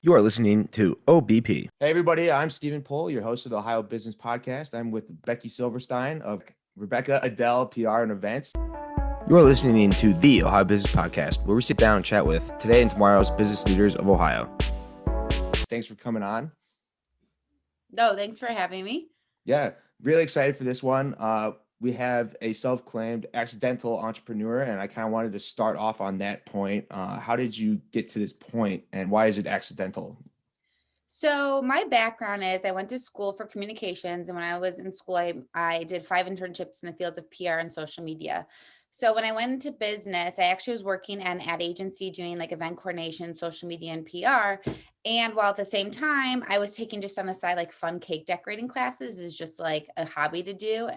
You are listening to OBP. Hey, everybody. I'm Stephen Pohl, your host of the Ohio Business Podcast. I'm with Becki Silverstein of Adele PR and Events. You are listening to the Ohio Business Podcast, where we sit down and chat with today and tomorrow's business leaders of Ohio. Thanks for coming on. No, thanks for having me. Yeah, really excited for this one. We have a self-claimed accidental entrepreneur, and I kind of wanted to start off on that point. How did you get to this point, and why is it accidental? So my background is I went to school for communications, and when I was in school, I did 5 internships in the fields of PR and social media. So when I went into business, I actually was working at an ad agency doing like event coordination, social media, and PR. And while at the same time, I was taking just on the side like fun cake decorating classes is just like a hobby to do.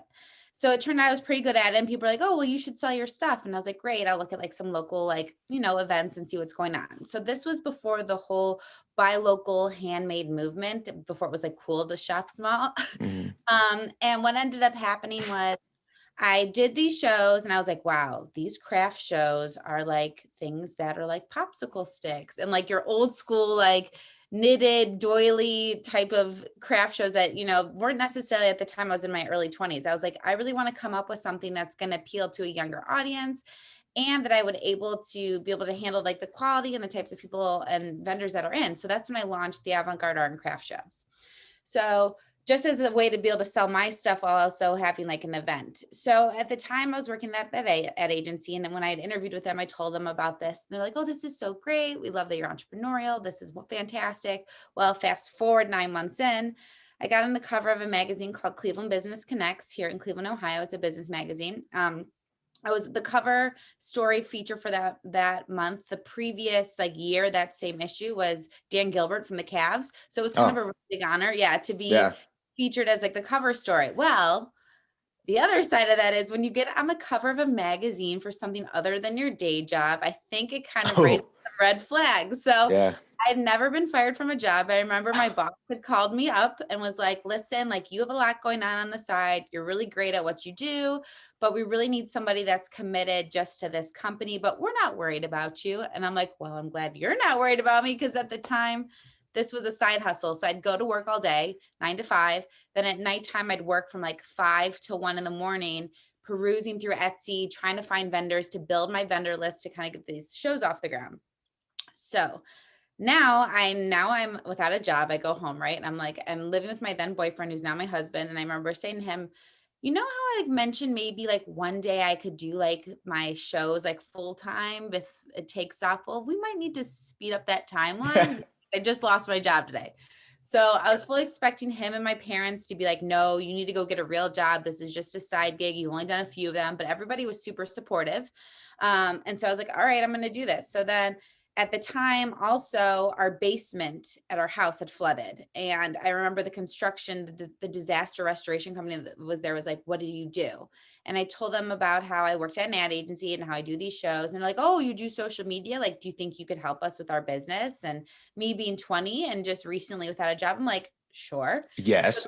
So it turned out I was pretty good at it. And people were like, oh, well, you should sell your stuff. And I was like, great. I'll look at like some local, like, events and see what's going on. So this was before the whole buy local handmade movement, before it was like cool to shop small. Mhm. And what ended up happening was I did these shows and I was like, wow, these craft shows are like things that are like popsicle sticks and like your old school, like knitted doily type of craft shows that, weren't necessarily at the time I was in my early 20s. I was like, I really want to come up with something that's going to appeal to a younger audience and that I would be able to handle like the quality and the types of people and vendors that are in. So that's when I launched the avant-garde art and craft shows. So just as a way to be able to sell my stuff while also having like an event. So at the time I was working at that ad agency. And then when I had interviewed with them, I told them about this. And they're like, oh, this is so great. We love that you're entrepreneurial. This is fantastic. Well, fast forward 9 months in, I got on the cover of a magazine called Cleveland Business Connects here in Cleveland, Ohio. It's a business magazine. I was the cover story feature for that month. The previous like year, that same issue was Dan Gilbert from the Cavs. So it was kind of Oh, a really big honor, yeah, to be yeah. featured as like the cover story. Well, the other side of that is when you get on the cover of a magazine for something other than your day job, I think it kind of raises Oh, some red flags. So yeah. I'd never been fired from a job. I remember my boss had called me up and was like, listen, like you have a lot going on the side. You're really great at what you do, but we really need somebody that's committed just to this company, but we're not worried about you. And I'm like, well, I'm glad you're not worried about me because at the time, this was a side hustle. So I'd go to work all day, 9 to 5. Then at nighttime, I'd work from like 5 to 1 in the morning, perusing through Etsy, trying to find vendors to build my vendor list to kind of get these shows off the ground. So now I'm without a job. I go home, right? And I'm living with my then boyfriend, who's now my husband. And I remember saying to him, you know how I like mentioned maybe like one day I could do like my shows like full time if it takes off. Well, we might need to speed up that timeline. I just lost my job today. So I was fully expecting him and my parents to be like, no, you need to go get a real job. This is just a side gig. You've only done a few of them, but everybody was super supportive. And so I was like, all right, I'm going to do this. So then at the time, also, our basement at our house had flooded. And I remember the construction, the disaster restoration company that was there was like, what do you do? And I told them about how I worked at an ad agency and how I do these shows. And they're like, oh, you do social media? Like, do you think you could help us with our business? And me being 20 and just recently without a job, I'm like, sure. So Yes.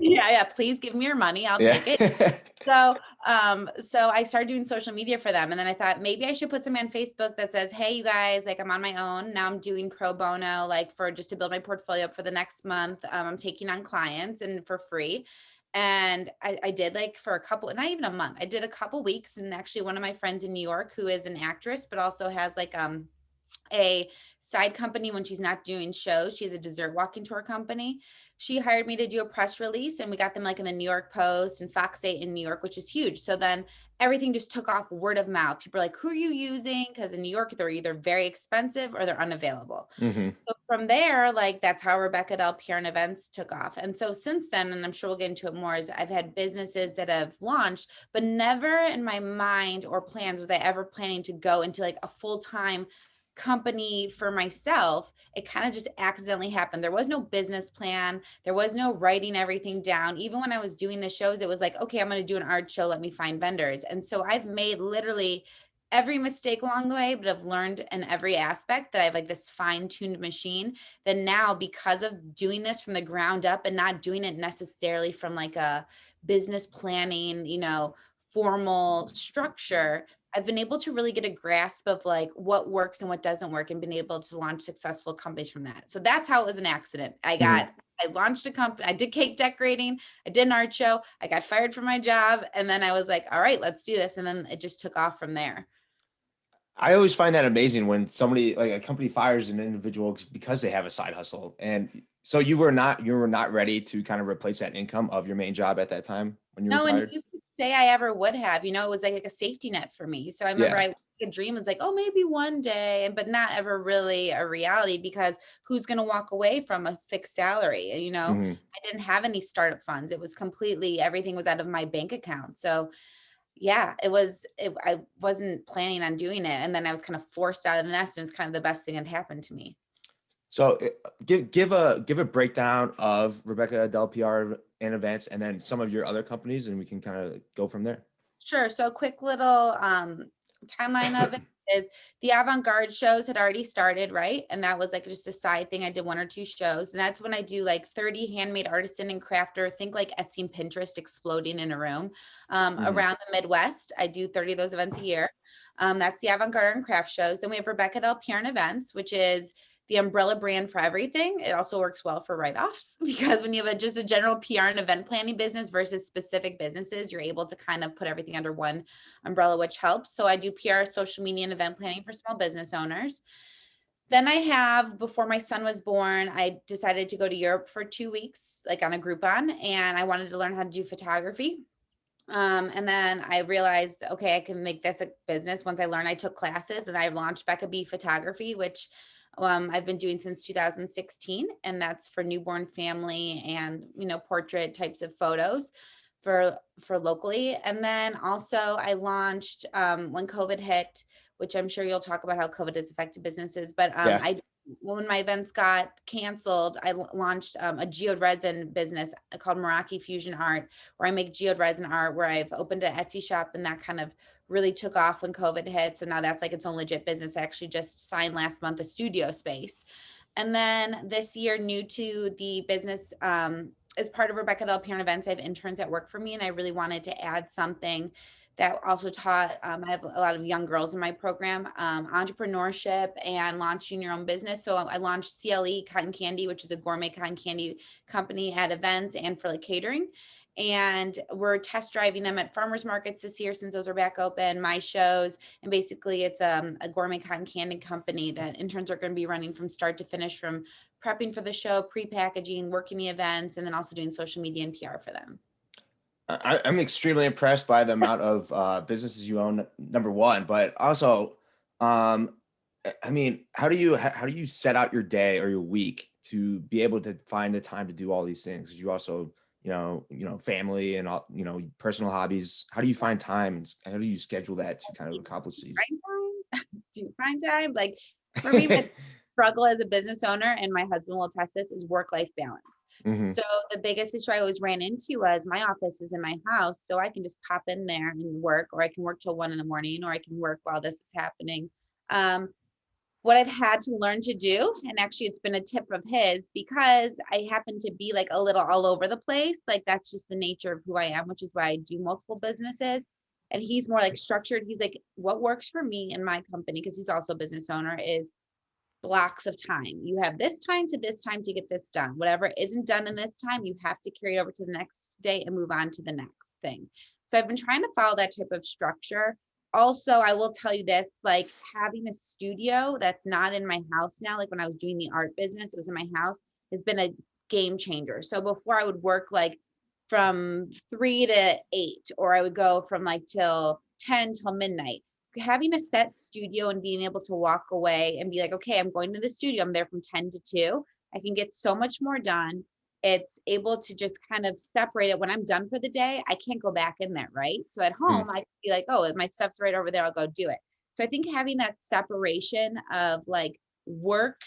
yeah, please give me your money. I'll Yeah. take it. So I started doing social media for them. And then I thought maybe I should put something on Facebook that says, hey, you guys, like I'm on my own. Now I'm doing pro bono, like for just to build my portfolio up for the next month. I'm taking on clients and for free. And I did like for a couple, not even a month, I did a couple weeks. And actually one of my friends in New York, who is an actress, but also has like, a side company when she's not doing shows. She has a dessert walking tour company. She hired me to do a press release and we got them like in the New York Post and Fox 8 in New York, which is huge. So then everything just took off word of mouth. People are like, who are you using? Because in New York, they're either very expensive or they're unavailable. Hmm. So from there, like that's how Rebecca Adele PR and Events took off. And so since then, and I'm sure we'll get into it more, is I've had businesses that have launched, but never in my mind or plans was I ever planning to go into like a full-time company for myself. It kind of just accidentally happened. There was no business plan. There was no writing everything down. Even when I was doing the shows, it was like, okay, I'm going to do an art show. Let me find vendors. And so I've made literally every mistake along the way, but I've learned in every aspect that I have like this fine-tuned machine that now, because of doing this from the ground up and not doing it necessarily from like a business planning, formal structure, I've been able to really get a grasp of like what works and what doesn't work, and been able to launch successful companies from that. So that's how it was an accident. I launched a company, I did cake decorating, I did an art show, I got fired from my job, and then I was like, all right, let's do this. And then it just took off from there. I always find that amazing when somebody, like a company, fires an individual because they have a side hustle. And so you were not ready to kind of replace that income of your main job at that time when you No, and retired? who's to say I ever would have, it was like a safety net for me. So I remember Yeah. I a dream was like, oh, maybe one day, but not ever really a reality, because who's going to walk away from a fixed salary? Hmm. I didn't have any startup funds. It was completely, everything was out of my bank account. So yeah, I wasn't planning on doing it. And then I was kind of forced out of the nest, and it's kind of the best thing that happened to me. So give a breakdown of Rebecca Adele PR and Events, and then some of your other companies, and we can kind of go from there. Sure. So quick little timeline of it is the avant-garde shows had already started, right? And that was like just a side thing. I did 1 or 2 shows. And that's when I do like 30 handmade artisan and crafter, think like Etsy and Pinterest exploding in a room. Around the Midwest, I do 30 of those events a year. That's the avant-garde and craft shows. Then we have Rebecca Del PR Events, which is the umbrella brand for everything. It also works well for write-offs, because when you have just a general PR and event planning business versus specific businesses, you're able to kind of put everything under one umbrella, which helps. So I do PR, social media, and event planning for small business owners. Then I have, before my son was born, I decided to go to Europe for 2 weeks, like on a Groupon, and I wanted to learn how to do photography. And then I realized, okay, I can make this a business. Once I learned, I took classes and I launched Becki Photography, which I've been doing since 2016. And that's for newborn family and, portrait types of photos for locally. And then also I launched when COVID hit, which I'm sure you'll talk about how COVID has affected businesses, but Yeah. when my events got canceled, I launched a geode resin business called Meraki Fusion Art, where I make geode resin art, where I've opened an Etsy shop, and that kind of really took off when COVID hit. So now that's like its own legit business. I actually just signed last month a studio space. And then this year, new to the business, as part of Rebecca Del PR Events, I have interns that work for me, and I really wanted to add something that also taught, I have a lot of young girls in my program, entrepreneurship and launching your own business. So I launched CLE Cotton Candy, which is a gourmet cotton candy company, at events and for like catering. And we're test driving them at farmers markets this year, since those are back open, my shows. And basically it's a gourmet cotton candy company that interns are going to be running from start to finish, from prepping for the show, pre-packaging, working the events, and then also doing social media and PR for them. I'm extremely impressed by the amount of businesses you own, number one, but also, I mean, how do you set out your day or your week to be able to find the time to do all these things? Because you also, family and all, personal hobbies. How do you find time? How do you schedule that to kind of accomplish these? Find time? Do you find time? Like for me, my struggle as a business owner, and my husband will attest this, is work-life balance. Hmm. So the biggest issue I always ran into was my office is in my house, so I can just pop in there and work, or I can work till 1 a.m, or I can work while this is happening. What I've had to learn to do, and actually it's been a tip of his, because I happen to be like a little all over the place. Like that's just the nature of who I am, which is why I do multiple businesses. And he's more like structured. He's like, what works for me in my company, because he's also a business owner, is blocks of time. You have this time to this time to get this done. Whatever isn't done in this time, you have to carry it over to the next day and move on to the next thing. So I've been trying to follow that type of structure. Also, I will tell you this, like having a studio that's not in my house now, like when I was doing the art business, it was in my house, has been a game changer. So before I would work like from 3 to 8, or I would go from like till 10 till midnight. Having a set studio and being able to walk away and be like, okay, I'm going to the studio, I'm there from 10 to 2, I can get so much more done. It's able to just kind of separate it. When I'm done for the day, I can't go back in there, right? So at home, I can be like, oh, my stuff's right over there, I'll go do it. So I think having that separation of like work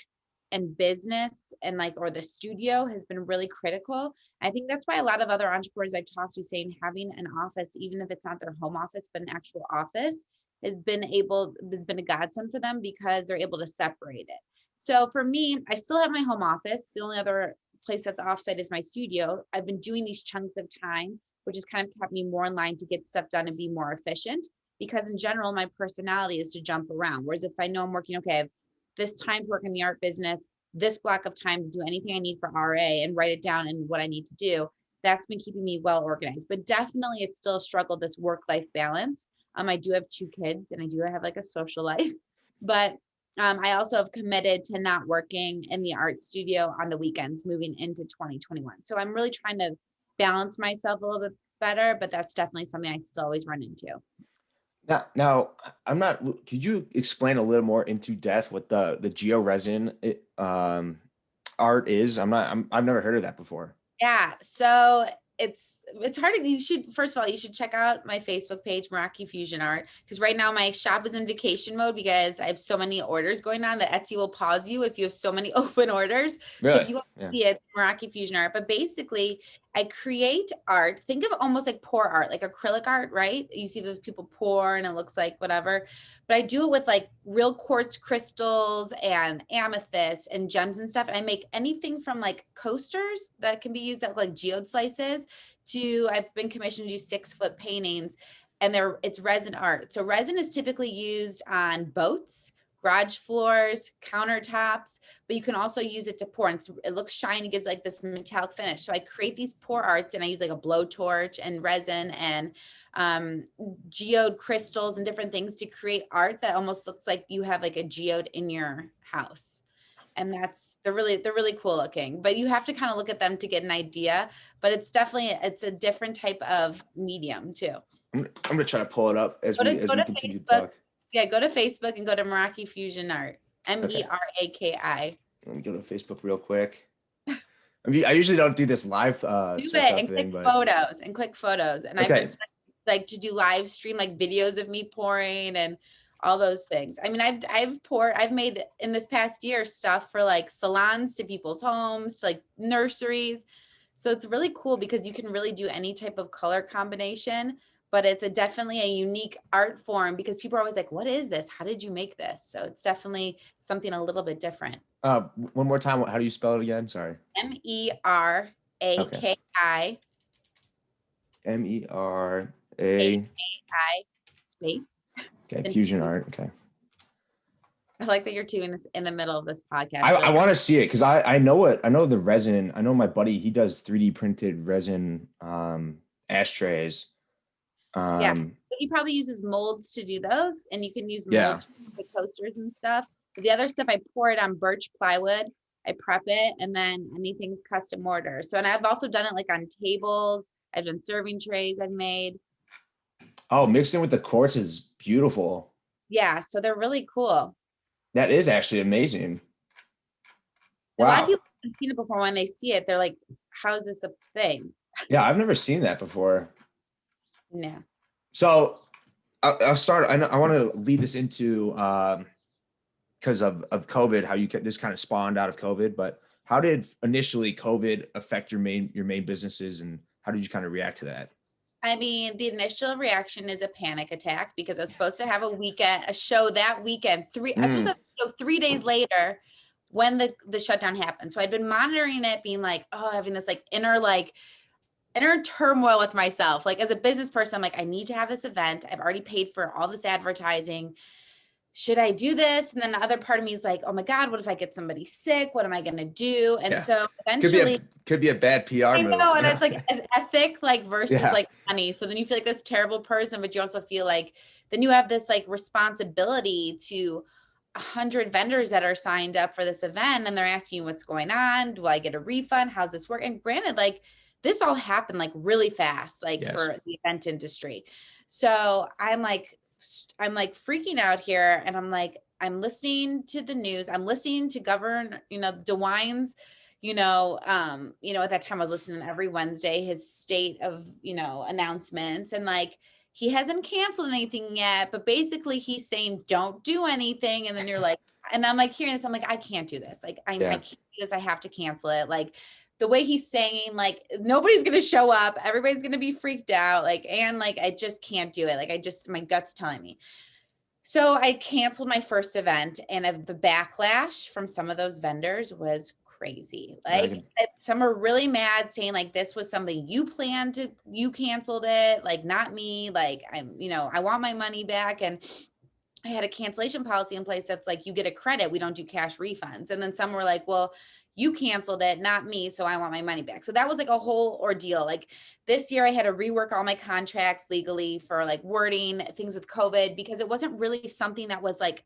and business and like, or the studio, has been really critical. I think that's why a lot of other entrepreneurs I've talked to saying having an office, even if it's not their home office, but an actual office, has been a godsend for them, because they're able to separate it. So for me, I still have my home office. The only other place at the offsite is my studio. I've been doing these chunks of time, which has kind of kept me more in line to get stuff done and be more efficient. because in general, my personality is to jump around. Whereas if I know I'm working, okay, I have this time to work in the art business, this block of time to do anything I need for RA and write it down and what I need to do, that's been keeping me well organized. But definitely it's still a struggle, this work-life balance. I do have 2 kids and I do have like a social life, but I also have committed to not working in the art studio on the weekends moving into 2021. So I'm really trying to balance myself a little bit better, but that's definitely something I still always run into. Now, I'm not. Could you explain a little more into depth what the geo resin art is? I've never heard of that before. Yeah, so it's hard to, you should, first of all, you should check out my Facebook page, Meraki Fusion Art, because right now my shop is in vacation mode because I have so many orders going on that Etsy will pause you if you have so many open orders. Really? So if you want to see it, Meraki Fusion Art. But basically, I create art. Think of almost like pour art, like acrylic art, right? You see those people pour and it looks like whatever. But I do it with like real quartz crystals and amethyst and gems and stuff. And I make anything from like coasters that can be used that look like geode slices to, I've been commissioned to do 6-foot paintings, and it's resin art. So resin is typically used on boats, garage floors, countertops, but you can also use it to pour. And it looks shiny, gives like this metallic finish. So I create these pour arts and I use like a blowtorch and resin and geode crystals and different things to create art that almost looks like you have like a geode in your house. And they're really cool looking, but you have to kind of look at them to get an idea, but it's a different type of medium too. I'm going to try to pull it up as we continue to talk. Yeah, go to Facebook and go to Meraki Fusion Art, Meraki. Let me go to Facebook real quick. I mean, I usually don't do this live do it and click photos. And I've been like to do live stream like videos of me pouring and all those things. I mean, I've made in this past year stuff for like salons to people's homes, to like nurseries. So it's really cool because you can really do any type of color combination, but it's definitely a unique art form because people are always like, what is this? How did you make this? So it's definitely something a little bit different. One more time. How do you spell it again? Sorry. Meraki. Meraki space. Okay, Fusion Art. Okay. I like that you're doing this in the middle of this podcast. I want to see it because I know the resin. I know my buddy, he does 3D printed resin ashtrays. Yeah, he probably uses molds to do those, and you can use molds for the coasters and stuff. But the other stuff, I pour it on birch plywood. I prep it, and then anything's custom order. So, and I've also done it like on tables. I've done serving trays I've made. Oh, mixed in with the quartz is beautiful. Yeah, so they're really cool. That is actually amazing. Wow. A lot of people haven't seen it before. When they see it, they're like, how is this a thing? Yeah, I've never seen that before. Yeah. So I'll start. I want to lead this into because of COVID, how this kind of spawned out of COVID. But how did initially COVID affect your main businesses, and how did you kind of react to that? I mean, the initial reaction is a panic attack because I was supposed to have a show that weekend. I was supposed to have a show 3 days later when the shutdown happened. So I'd been monitoring it, being like, having this like inner turmoil with myself. Like as a business person, I'm like, I need to have this event. I've already paid for all this advertising. Should I do this? And then the other part of me is like, oh my God, what if I get somebody sick? What am I going to do? And so eventually could be a bad PR move. And it's like an ethic, like versus like money. So then you feel like this terrible person, but you also feel like then you have this like responsibility to 100 vendors that are signed up for this event. And they're asking you what's going on. Do I get a refund? How's this work? And granted, like this all happened like really fast, like for the event industry. So I'm like freaking out here. And I'm like, I'm listening to the news. I'm listening to Governor, DeWine's, at that time I was listening every Wednesday, his state of, announcements, and like, he hasn't canceled anything yet, but basically he's saying, don't do anything. And then you're like, and I'm like hearing this, I'm like, I can't do this. Like, I can't do this. I have to cancel it. Like the way he's saying, like, nobody's going to show up. Everybody's going to be freaked out. Like, and like, I just can't do it. Like, my gut's telling me. So I canceled my first event, and the backlash from some of those vendors was crazy. Yeah, Like some are really mad saying like, this was something you planned to, you canceled it. Like not me. Like I want my money back. And I had a cancellation policy in place that's like, you get a credit. We don't do cash refunds. And then some were like, well, you canceled it, not me. So I want my money back. So that was like a whole ordeal. Like this year I had to rework all my contracts legally for like wording things with COVID, because it wasn't really something that was like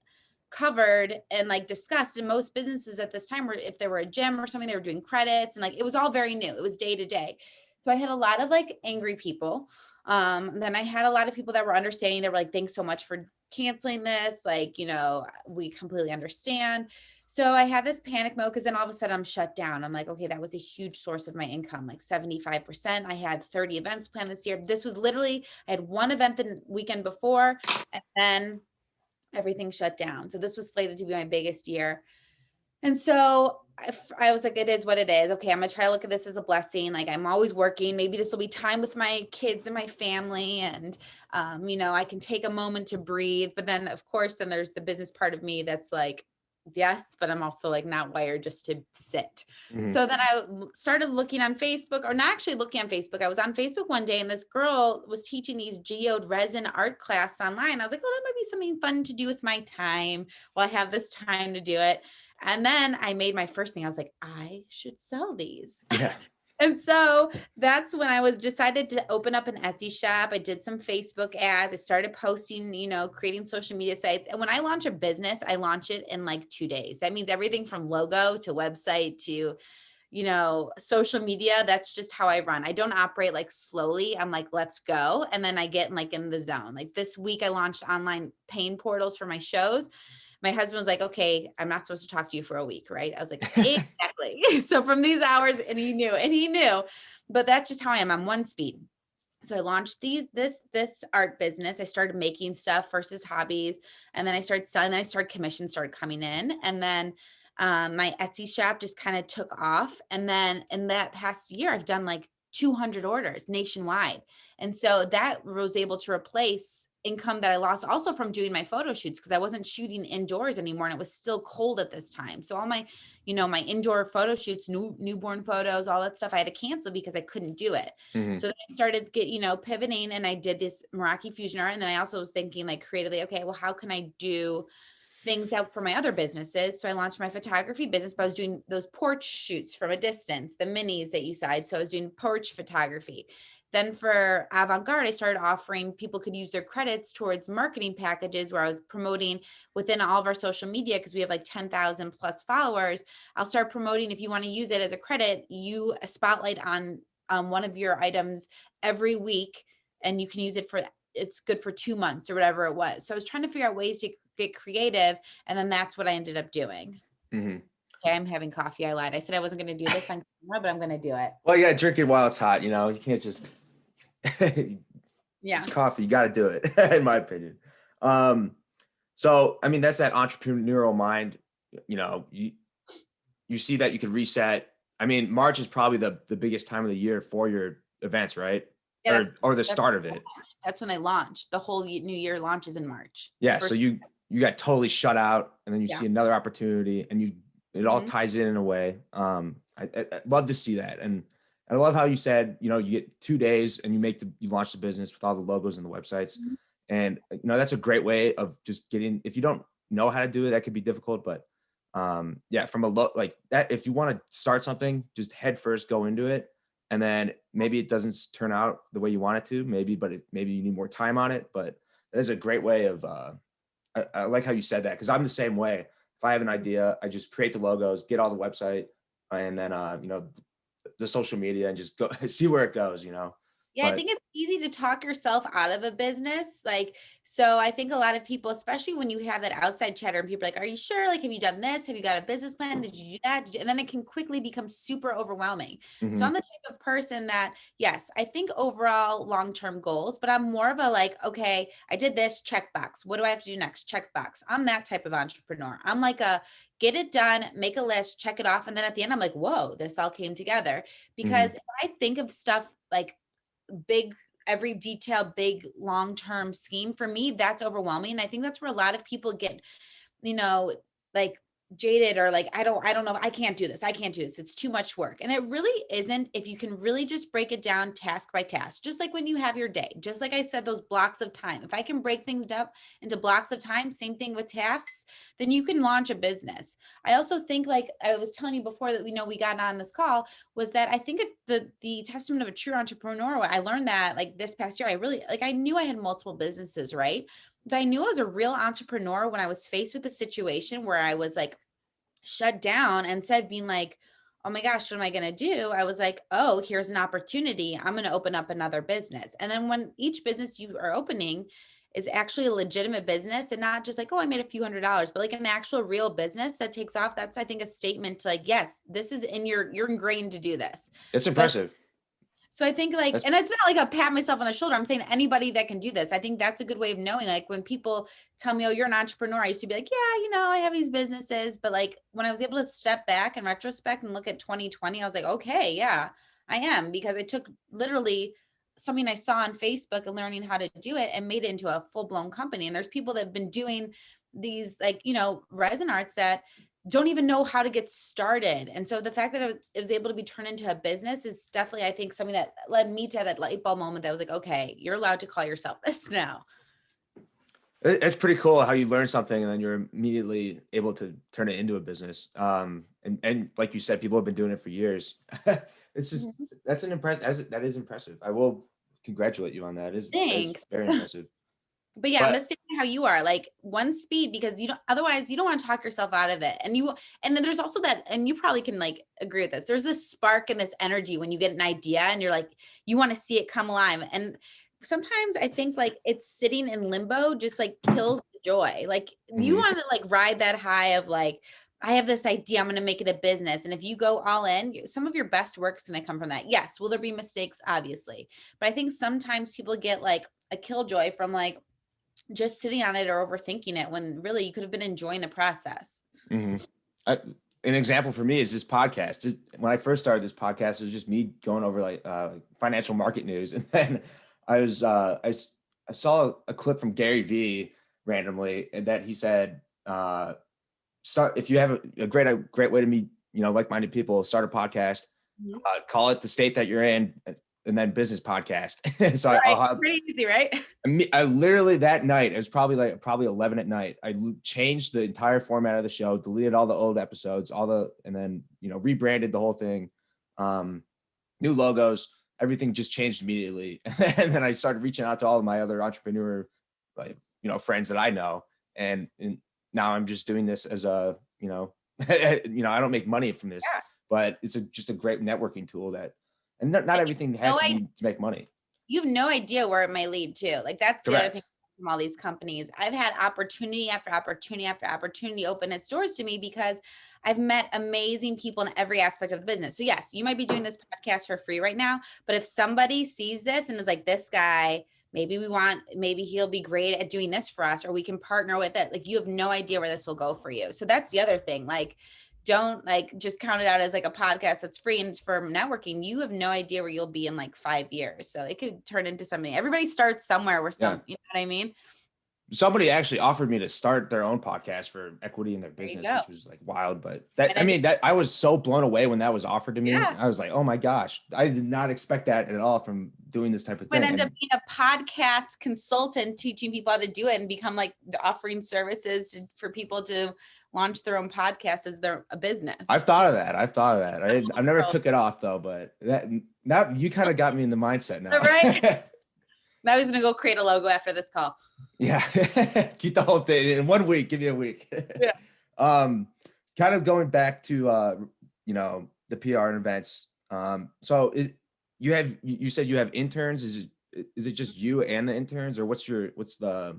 covered and like discussed. And most businesses at this time were, if there were a gym or something, they were doing credits, and like, it was all very new. It was day to day. So I had a lot of like angry people. Then I had a lot of people that were understanding. They were like, thanks so much for canceling this. Like, we completely understand. So I had this panic mode, because then all of a sudden I'm shut down. I'm like, okay, that was a huge source of my income, like 75%. I had 30 events planned this year. This was literally, I had one event the weekend before, and then everything shut down. So this was slated to be my biggest year. And so I was like, it is what it is. Okay, I'm going to try to look at this as a blessing. Like, I'm always working. Maybe this will be time with my kids and my family. And, I can take a moment to breathe. But then, of course, then there's the business part of me that's like, yes, but I'm also like not wired just to sit. Mhm. So then I started looking on Facebook, or not actually looking on Facebook. I was on Facebook one day, and this girl was teaching these geode resin art class online. I was like, oh, that might be something fun to do with my time while I have this time to do it. And then I made my first thing. I was like, I should sell these. Yeah. And so that's when I was decided to open up an Etsy shop. I did some Facebook ads. I started posting, creating social media sites. And when I launch a business, I launch it in like 2 days. That means everything from logo to website to, social media. That's just how I run. I don't operate like slowly. I'm like, let's go. And then I get like in the zone. Like this week I launched online paying portals for my shows. My husband was like, okay, I'm not supposed to talk to you for a week, right? I was like, exactly. So from these hours, and he knew, but that's just how I am. I'm one speed. So I launched this art business. I started making stuff versus hobbies. And then I started selling, commissions started coming in. And then my Etsy shop just kind of took off. And then in that past year, I've done like 200 orders nationwide. And so that was able to replace income that I lost also from doing my photo shoots, because I wasn't shooting indoors anymore, and it was still cold at this time. So all my, my indoor photo shoots, newborn photos, all that stuff, I had to cancel because I couldn't do it. Mhm. So then I started pivoting, and I did this Meraki Fusion Art. And then I also was thinking like creatively, okay, well, how can I do things out for my other businesses? So I launched my photography business, but I was doing those porch shoots from a distance, the minis that you saw. So I was doing porch photography. Then for Avant-Garde, I started offering people could use their credits towards marketing packages, where I was promoting within all of our social media, because we have like 10,000 plus followers. I'll start promoting, if you want to use it as a credit, you a spotlight on one of your items every week, and you can use it for, it's good for 2 months or whatever it was. So I was trying to figure out ways to get creative. And then that's what I ended up doing. Mhm. Okay, I'm having coffee. I lied. I said I wasn't going to do this on camera, but I'm going to do it. Well, yeah, drink it while it's hot. You can't just. Yeah. It's coffee. You got to do it, in my opinion. So I mean, that's that entrepreneurial mind. You see that you could reset. I mean, March is probably the biggest time of the year for your events, right? Yeah, or the start of it. That's when they launch. The whole new year launches in March. Yeah. So you got totally shut out, and then you see another opportunity, and it all ties in a way. I love to see that. And I love how you said, you get 2 days and you launch the business with all the logos and the websites. Mhm. And, that's a great way of just getting, if you don't know how to do it, that could be difficult, but yeah, from like that, if you want to start something, just head first, go into it. And then maybe it doesn't turn out the way you want it to, maybe you need more time on it, but that is a great way of, I like how you said that, because I'm the same way. If I have an idea, I just create the logos, get all the website, and then the social media, and just go see where it goes. Yeah, I think it's easy to talk yourself out of a business. Like, so I think a lot of people, especially when you have that outside chatter and people are like, are you sure? Like, have you done this? Have you got a business plan? Did you do that? And then it can quickly become super overwhelming. Mhm. So I'm the type of person that, yes, I think overall long-term goals, but I'm more of a like, okay, I did this, checkbox. What do I have to do next? Checkbox. I'm that type of entrepreneur. I'm like a get it done, make a list, check it off. And then at the end, I'm like, whoa, this all came together. Because if I think of stuff like big, every detail, big long-term scheme, for me, that's overwhelming. I think that's where a lot of people get, like jaded or like, I don't know, I can't do this. It's too much work. And it really isn't, if you can really just break it down task by task, just like when you have your day, just like I said, those blocks of time, if I can break things up into blocks of time, same thing with tasks, then you can launch a business. I also think, like I was telling you before that we got on this call, was that I think the testament of a true entrepreneur, I learned that like this past year, I knew I had multiple businesses, right? But I knew I was a real entrepreneur when I was faced with a situation where I was like shut down, and instead of being like, oh my gosh, what am I going to do? I was like, oh, here's an opportunity. I'm going to open up another business. And then when each business you are opening is actually a legitimate business and not just like, oh, I made a few $100s, but like an actual real business that takes off. That's, I think, a statement to like, yes, this is you're ingrained to do this. It's impressive. So I think like, and it's not like a pat myself on the shoulder. I'm saying anybody that can do this. I think that's a good way of knowing, like when people tell me, oh, you're an entrepreneur, I used to be like, yeah, I have these businesses. But like when I was able to step back in retrospect and look at 2020, I was like, okay, yeah, I am, because I took literally something I saw on Facebook and learning how to do it and made it into a full blown company. And there's people that have been doing these like, resin arts that don't even know how to get started. And so the fact that it was able to be turned into a business is definitely, I think, something that led me to have that light bulb moment that was like, okay, you're allowed to call yourself this now. It's pretty cool how you learn something and then you're immediately able to turn it into a business. And like you said, people have been doing it for years. It's just, that is impressive. I will congratulate you on that. That is very impressive. But yeah, I'm the same how you are, like one speed, because otherwise you don't want to talk yourself out of it. And then there's also that, and you probably can like agree with this. There's this spark and this energy when you get an idea and you're like, you want to see it come alive. And sometimes I think like it's sitting in limbo just like kills the joy. Like you want to like ride that high of like, I have this idea, I'm going to make it a business. And if you go all in, some of your best work's going to come from that. Yes. Will there be mistakes? Obviously. But I think sometimes people get like a killjoy from like just sitting on it or overthinking it when really you could have been enjoying the process. An example for me is this podcast. When I first started this podcast, it was just me going over like financial market news. And then I saw a clip from Gary Vee randomly, and that he said, if you have a great way to meet, like-minded people, start a podcast, call it the state that you're in, and then business podcast. So right. Pretty easy, right? I literally that night, it was probably 11 at night. I changed the entire format of the show, deleted all the old episodes, and then, rebranded the whole thing. New logos, everything just changed immediately. And then I started reaching out to all of my other entrepreneur, friends that I know. And now I'm just doing this as a, I don't make money from this, but it's just a great networking tool and not everything has to be to make money. You have no idea where it might lead to. Like that's the other thing from all these companies. I've had opportunity after opportunity after opportunity open its doors to me because I've met amazing people in every aspect of the business. So yes, you might be doing this podcast for free right now, but if somebody sees this and is like, this guy, maybe he'll be great at doing this for us, or we can partner with it. Like you have no idea where this will go for you. So that's the other thing. Like, don't like just count it out as like a podcast that's free and it's for networking. You have no idea where you'll be in like 5 years. So it could turn into something. Everybody starts somewhere you know what I mean? Somebody actually offered me to start their own podcast for equity in their business, which was like wild. But I was so blown away when that was offered to me. Yeah. I was like, oh my gosh, I did not expect that at all from doing this type of thing. And end up being a podcast consultant, teaching people how to do it and become like offering services for people to launch their own podcast as a business. I've thought of that. I never took it off though, but now you kind of got me in the mindset now. Right. Now he's going to go create a logo after this call. Yeah. Keep the whole thing in 1 week. Give me a week. Yeah. Kind of going back to, the PR events. So you said you have interns. Is it just you and the interns, or what's the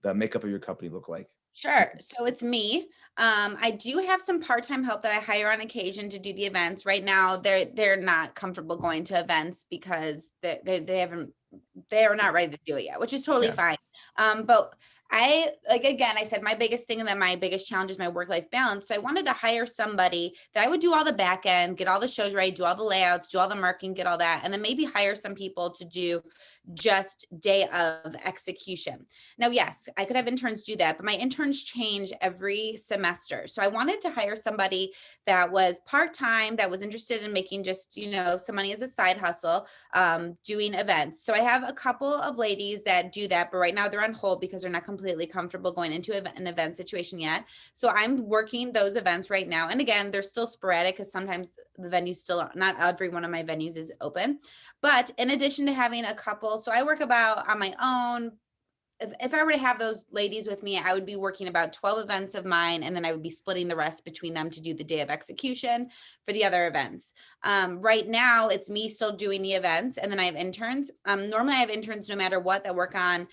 makeup of your company look like? Sure. So it's me. I do have some part-time help that I hire on occasion to do the events. Right now, they're not comfortable going to events because they are not ready to do it yet, which is totally fine. But Again, I said my biggest thing and then my biggest challenge is my work-life balance. So I wanted to hire somebody that I would do all the back end, get all the shows ready, do all the layouts, do all the marketing, get all that. And then maybe hire some people to do just day of execution. Now, yes, I could have interns do that, but my interns change every semester. So I wanted to hire somebody that was part-time, that was interested in making just, some money as a side hustle, doing events. So I have a couple of ladies that do that, but right now they're on hold because they're not completely comfortable going into an event situation yet. So I'm working those events right now. And again, they're still sporadic because sometimes the venue's still, not every one of my venues is open. But in addition to having a couple, so I work about on my own. If I were to have those ladies with me, I would be working about 12 events of mine, and then I would be splitting the rest between them to do the day of execution for the other events. Right now, it's me still doing the events, and then I have interns. Normally, I have interns no matter what that work on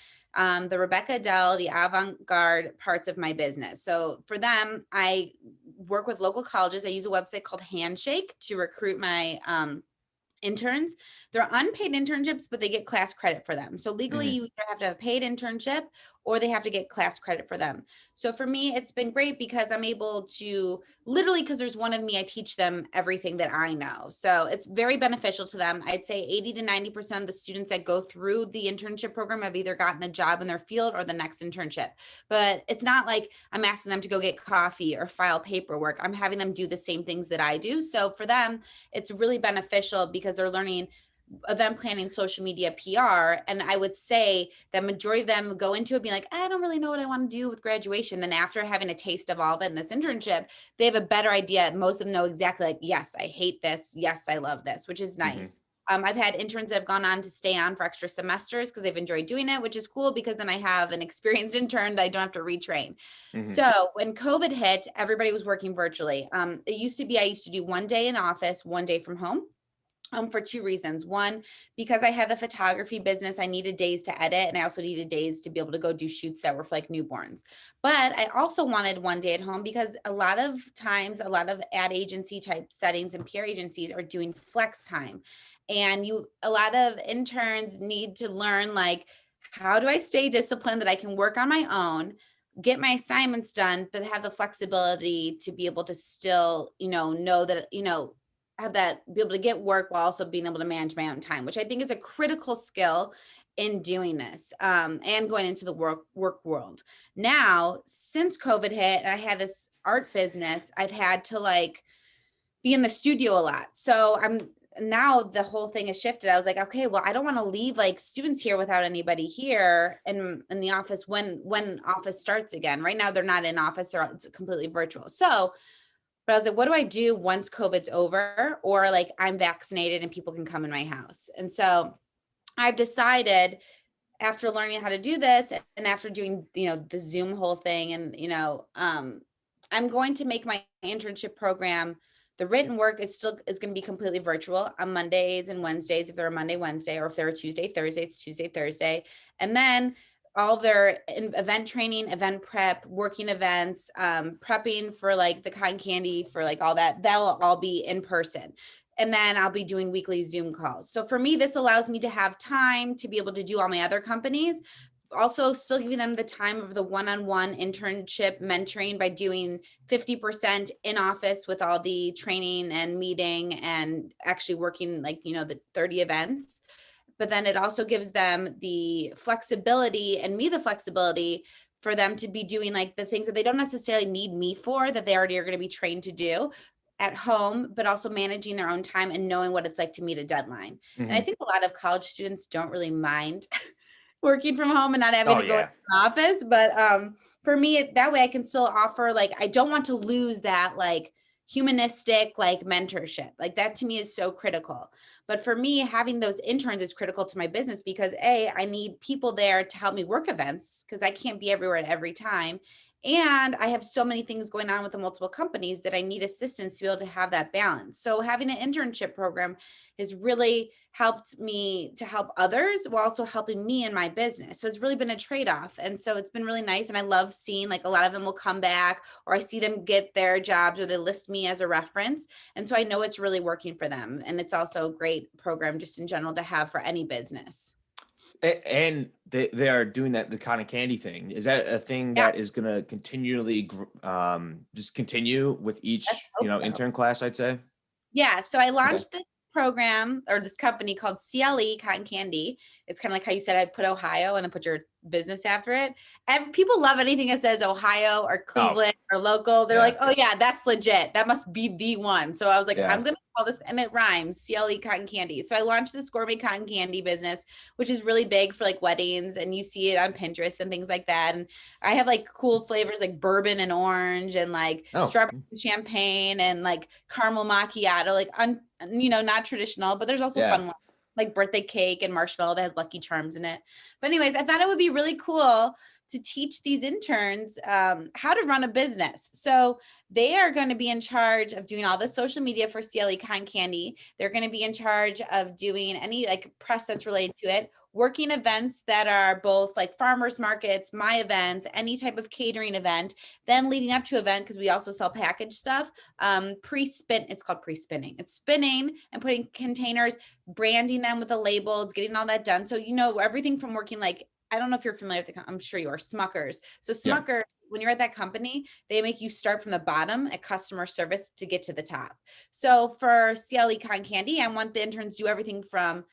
the Rebecca, Adele, the avant-garde parts of my business. So for them, I work with local colleges. I use a website called Handshake to recruit my interns. They're unpaid internships, but they get class credit for them. So legally, you either have to have a paid internship or they have to get class credit for them. So for me, it's been great because I'm able to literally, because there's one of me, I teach them everything that I know. So it's very beneficial to them. I'd say 80 to 90% of the students that go through the internship program have either gotten a job in their field or the next internship. But it's not like I'm asking them to go get coffee or file paperwork. I'm having them do the same things that I do. So for them, it's really beneficial because they're learning event planning, social media, PR. And I would say that majority of them go into it being like, I don't really know what I want to do with graduation. Then after having a taste of all of it in this internship, they have a better idea. Most of them know exactly like, yes, I hate this. Yes, I love this, which is nice. I've had interns that have gone on to stay on for extra semesters because they've enjoyed doing it, which is cool because then I have an experienced intern that I don't have to retrain. So when COVID hit, everybody was working virtually. It used to be, I used to do one day in office, one day from home. For two reasons. One, because I had the photography business, I needed days to edit, and I also needed days to be able to go do shoots that were for like newborns. But I also wanted one day at home because a lot of times, a lot of ad agency type settings and PR agencies are doing flex time. And a lot of interns need to learn like, how do I stay disciplined that I can work on my own, get my assignments done, but have the flexibility to be able to still, know that, have that, be able to get work while also being able to manage my own time, which I think is a critical skill in doing this, and going into the work world. Now, since COVID hit and I had this art business, I've had to like be in the studio a lot. So now the whole thing has shifted. I was like, okay, well, I don't want to leave like students here without anybody here in the office when office starts again. Right now, they're not in office. It's completely virtual. So but I was like, what do I do once COVID's over or like I'm vaccinated and people can come in my house? And so I've decided after learning how to do this and after doing, the Zoom whole thing and, I'm going to make my internship program. The written work is going to be completely virtual on Mondays and Wednesdays. If they're a Monday, Wednesday, or if they're a Tuesday, Thursday, it's Tuesday, Thursday. And then all their event training, event prep, working events, prepping for like the cotton candy, for like all that, that'll all be in person. And then I'll be doing weekly Zoom calls. So for me, this allows me to have time to be able to do all my other companies, also still giving them the time of the one-on-one internship mentoring by doing 50% in office with all the training and meeting and actually working like, the 30 events. But then it also gives them the flexibility and me the flexibility for them to be doing like the things that they don't necessarily need me for, that they already are going to be trained to do at home, but also managing their own time and knowing what it's like to meet a deadline. And I think a lot of college students don't really mind working from home and not having to go to the office. But for me, that way I can still offer, like, I don't want to lose that like humanistic like mentorship. Like that to me is so critical. But for me, having those interns is critical to my business because I need people there to help me work events because I can't be everywhere at every time. And I have so many things going on with the multiple companies that I need assistance to be able to have that balance. So having an internship program has really helped me to help others while also helping me in my business. So it's really been a trade-off. And so it's been really nice. And I love seeing like a lot of them will come back or I see them get their jobs or they list me as a reference. And so I know it's really working for them. And it's also a great program just in general to have for any business. And they are doing the cotton candy thing. Is that a thing Yeah. that is going to continually just continue with each, intern class, I'd say? Yeah. So I launched this program or this company called CLE Cotton Candy. It's kind of like how you said I put Ohio and then put your business after it. And people love anything that says Ohio or Cleveland or local. They're like, oh yeah, that's legit. That must be the one. So I was like, I'm going to call this, and it rhymes, CLE Cotton Candy. So I launched this gourmet cotton candy business, which is really big for like weddings, and you see it on Pinterest and things like that. And I have like cool flavors like bourbon and orange and like strawberry and champagne and like caramel macchiato, like not traditional, but there's also fun ones like birthday cake and marshmallow that has Lucky Charms in it. But anyways, I thought it would be really cool to teach these interns how to run a business. So they are going to be in charge of doing all the social media for CLE Cotton Candy. They're going to be in charge of doing any like press that's related to it, working events that are both like farmers markets, my events, any type of catering event, then leading up to event, because we also sell package stuff, it's called pre-spinning. It's spinning and putting containers, branding them with the labels, getting all that done. So, everything from working like, I don't know if you're familiar with I'm sure you are, Smuckers. So Smuckers, when you're at that company, they make you start from the bottom at customer service to get to the top. So for CLE Cotton Candy, I want the interns to do everything from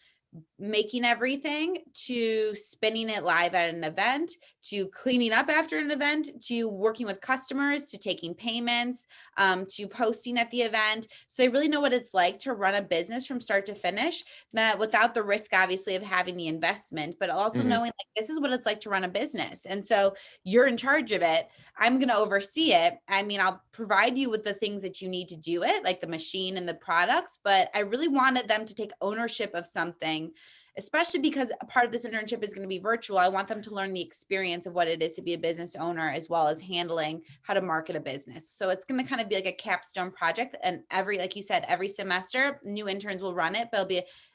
making everything to spinning it live at an event, to cleaning up after an event, to working with customers, to taking payments, to posting at the event. So they really know what it's like to run a business from start to finish, that without the risk, obviously, of having the investment, but also knowing like this is what it's like to run a business. And so you're in charge of it. I'm going to oversee it. I mean, I'll provide you with the things that you need to do it, like the machine and the products, but I really wanted them to take ownership of something, especially because a part of this internship is going to be virtual. I want them to learn the experience of what it is to be a business owner, as well as handling how to market a business. So it's going to kind of be like a capstone project. And like you said, every semester, new interns will run it, but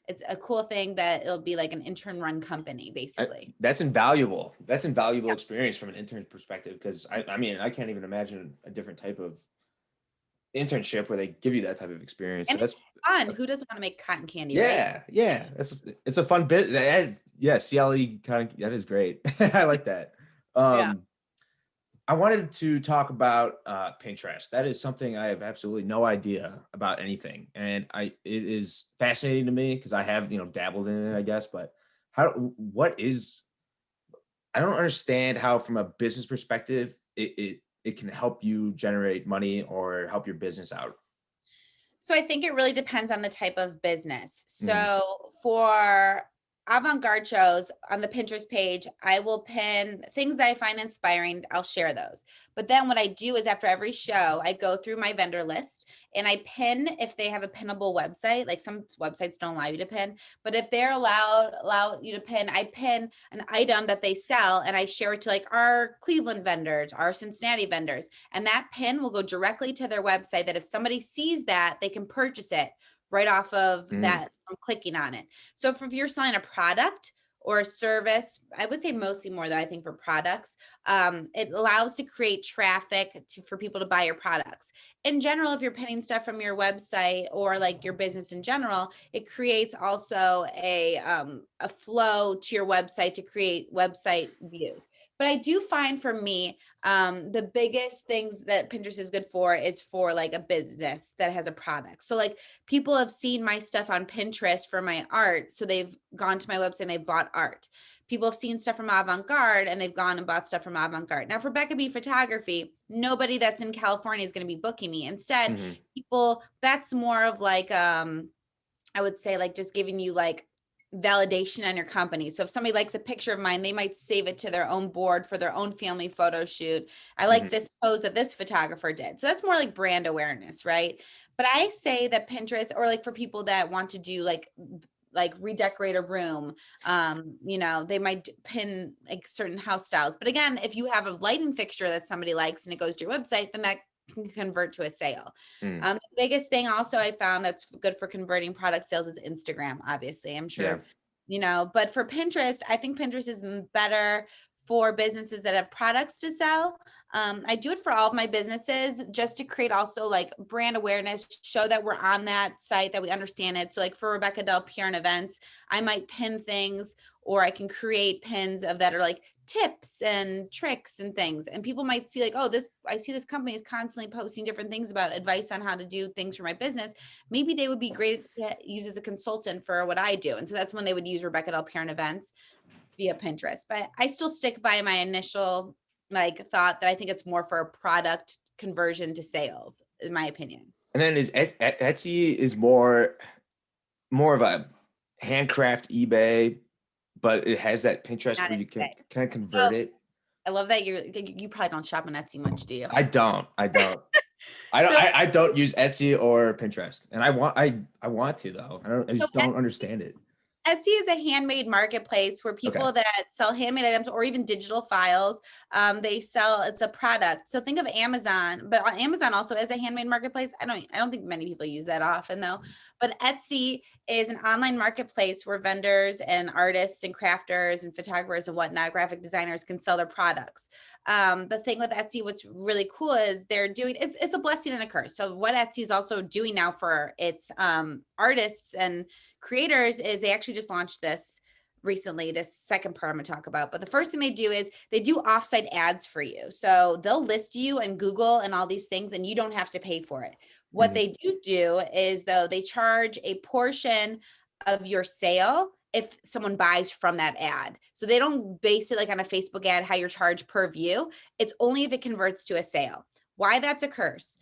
it's a cool thing that it'll be like an intern run company, basically. That's invaluable. That's invaluable experience from an intern's perspective. Cause I mean, I can't even imagine a different type of internship where they give you that type of experience. And so it's fun. Who doesn't want to make cotton candy? Yeah. Right? Yeah. It's a fun bit. Yeah. CLE that is great. I like that. I wanted to talk about Pinterest. That is something I have absolutely no idea about anything. And it is fascinating to me because I have, dabbled in it, I guess, but I don't understand how, from a business perspective, it can help you generate money or help your business out. So I think it really depends on the type of business. So for avant-garde shows on the Pinterest page, I will pin things that I find inspiring. I'll share those. But then what I do is after every show, I go through my vendor list and I pin if they have a pinnable website. Like some websites don't allow you to pin, but if they're allow you to pin, I pin an item that they sell and I share it to like our Cleveland vendors, our Cincinnati vendors. And that pin will go directly to their website, that if somebody sees that, they can purchase it right off of that from clicking on it. So if you're selling a product or a service, I would say mostly more than I think for products, it allows to create traffic for people to buy your products. In general, if you're pinning stuff from your website or like your business in general, it creates also a flow to your website to create website views. But I do find for me, the biggest things that Pinterest is good for is for like a business that has a product. So like people have seen my stuff on Pinterest for my art. So they've gone to my website and they bought art. People have seen stuff from Avant-Garde and they've gone and bought stuff from Avant-Garde. Now for Becki Photography, nobody that's in California is going to be booking me. Instead, people, that's more of like, I would say like just giving you like validation on your company. So if somebody likes a picture of mine, they might save it to their own board for their own family photo shoot. I like this pose that this photographer did. So that's more like brand awareness, right? But I say that Pinterest, or like for people that want to do like redecorate a room, they might pin like certain house styles. But again, if you have a lighting fixture that somebody likes and it goes to your website, then that can convert to a sale. The biggest thing also I found that's good for converting product sales is Instagram, obviously. I'm sure, but for Pinterest, I think Pinterest is better for businesses that have products to sell. I do it for all of my businesses just to create also like brand awareness, show that we're on that site, that we understand it. So like for Adele PR Events, I might pin things, or I can create pins that are like tips and tricks and things. And people might see like, oh, I see this company is constantly posting different things about advice on how to do things for my business. Maybe they would be great to use as a consultant for what I do. And so that's when they would use Rebecca Adele PR Events via Pinterest. But I still stick by my initial like thought that I think it's more for a product conversion to sales, in my opinion. And then Etsy is more of a handcraft eBay, but it has that Pinterest Not where you eBay. can convert it. I love that you probably don't shop on Etsy much, do you? I don't. I don't use Etsy or Pinterest, and I want to though. I just don't understand it. Etsy is a handmade marketplace where people that sell handmade items or even digital files, it's a product. So think of Amazon, but Amazon also is a handmade marketplace. I don't think many people use that often though, but Etsy is an online marketplace where vendors and artists and crafters and photographers and whatnot, graphic designers can sell their products. The thing with Etsy, what's really cool is they're doing, it's a blessing and a curse. So what Etsy is also doing now for its artists and creators is they actually just launched this recently, this second part I'm going to talk about. But the first thing they do is they do offsite ads for you. So they'll list you in Google and all these things, and you don't have to pay for it. What they do is though they charge a portion of your sale if someone buys from that ad. So they don't base it like on a Facebook ad, how you're charged per view. It's only if it converts to a sale. Why that's a curse.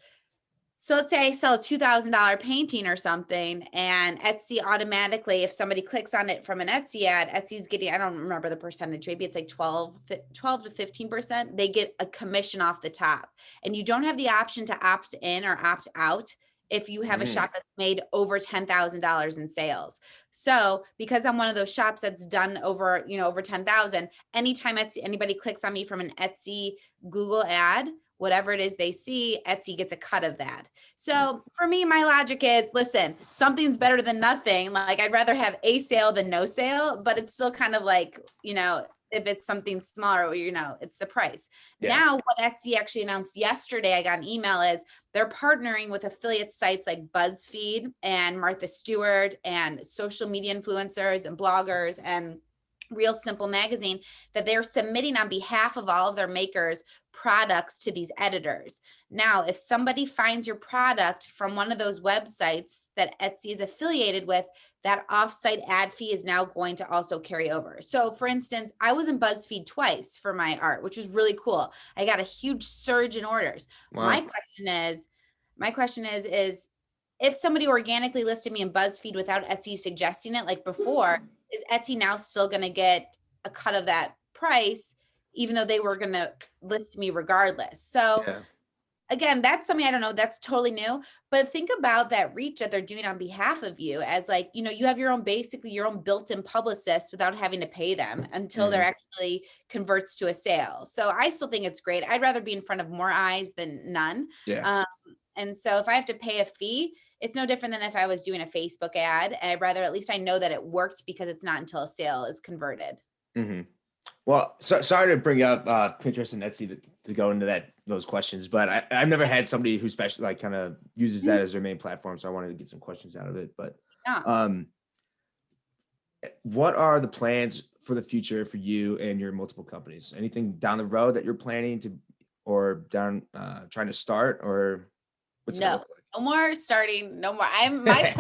So let's say I sell a $2,000 painting or something, and Etsy automatically, if somebody clicks on it from an Etsy ad, Etsy's getting, I don't remember the percentage, maybe it's like 12 to 15%. They get a commission off the top. And you don't have the option to opt in or opt out if you have a shop that's made over $10,000 in sales. So because I'm one of those shops that's done over 10,000, anytime anybody clicks on me from an Etsy Google ad, whatever it is they see, Etsy gets a cut of that. So for me, my logic is, listen, something's better than nothing. Like I'd rather have a sale than no sale, but it's still kind of like, if it's something smaller, it's the price. Yeah. Now, what Etsy actually announced yesterday, I got an email, is they're partnering with affiliate sites like BuzzFeed and Martha Stewart and social media influencers and bloggers and Real Simple Magazine, that they're submitting on behalf of all of their makers products to these editors. Now, if somebody finds your product from one of those websites that Etsy is affiliated with, that offsite ad fee is now going to also carry over. So for instance, I was in BuzzFeed twice for my art, which was really cool. I got a huge surge in orders. Wow. My question is if somebody organically listed me in BuzzFeed without Etsy suggesting it like before, is Etsy now still going to get a cut of that price, even though they were going to list me regardless? So again, that's something I don't know. That's totally new. But think about that reach that they're doing on behalf of you as like, you have your own built-in publicist without having to pay them until they're actually converts to a sale. So I still think it's great. I'd rather be in front of more eyes than none. Yeah. And so if I have to pay a fee, it's no different than if I was doing a Facebook ad. And I'd rather, at least I know that it worked, because it's not until a sale is converted. Mm-hmm. Well, sorry to bring up Pinterest and Etsy to go into those questions, but I've never had somebody who kind of uses that as their main platform. So I wanted to get some questions out of it. But what are the plans for the future for you and your multiple companies? Anything down the road that you're planning to, or trying to start, or what's that look like? No more starting. No more. My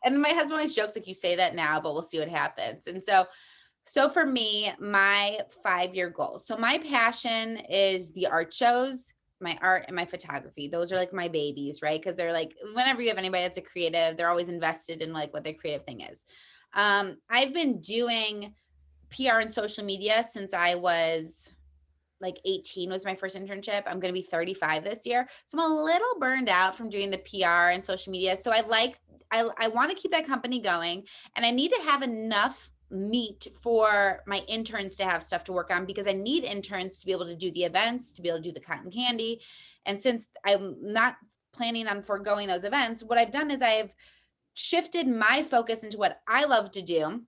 and my husband always jokes like, you say that now, but we'll see what happens. And so for me, my 5-year goal. So my passion is the art shows, my art and my photography. Those are like my babies, right? Because they're like, whenever you have anybody that's a creative, they're always invested in like what their creative thing is. I've been doing PR and social media since I was like 18 was my first internship. I'm going to be 35 this year. So I'm a little burned out from doing the PR and social media. So I want to keep that company going, and I need to have enough meat for my interns to have stuff to work on, because I need interns to be able to do the events, to be able to do the cotton candy. And since I'm not planning on foregoing those events, what I've done is I've shifted my focus into what I love to do.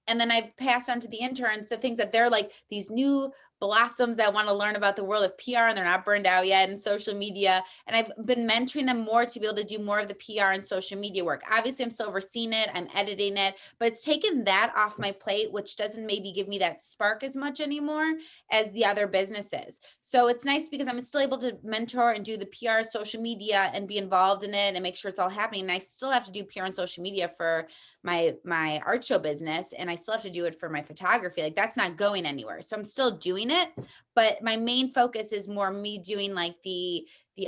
And then I've passed on to the interns the things that they're like, these new blossoms that want to learn about the world of PR and they're not burned out yet in social media. And I've been mentoring them more to be able to do more of the PR and social media work. Obviously, I'm still overseeing it, I'm editing it, but it's taken that off my plate, which doesn't maybe give me that spark as much anymore as the other businesses. So it's nice because I'm still able to mentor and do the PR, social media, and be involved in it and make sure it's all happening. And I still have to do PR and social media for my art show business, and I still have to do it for my photography. Like that's not going anywhere. So I'm still doing it, but my main focus is more me doing like the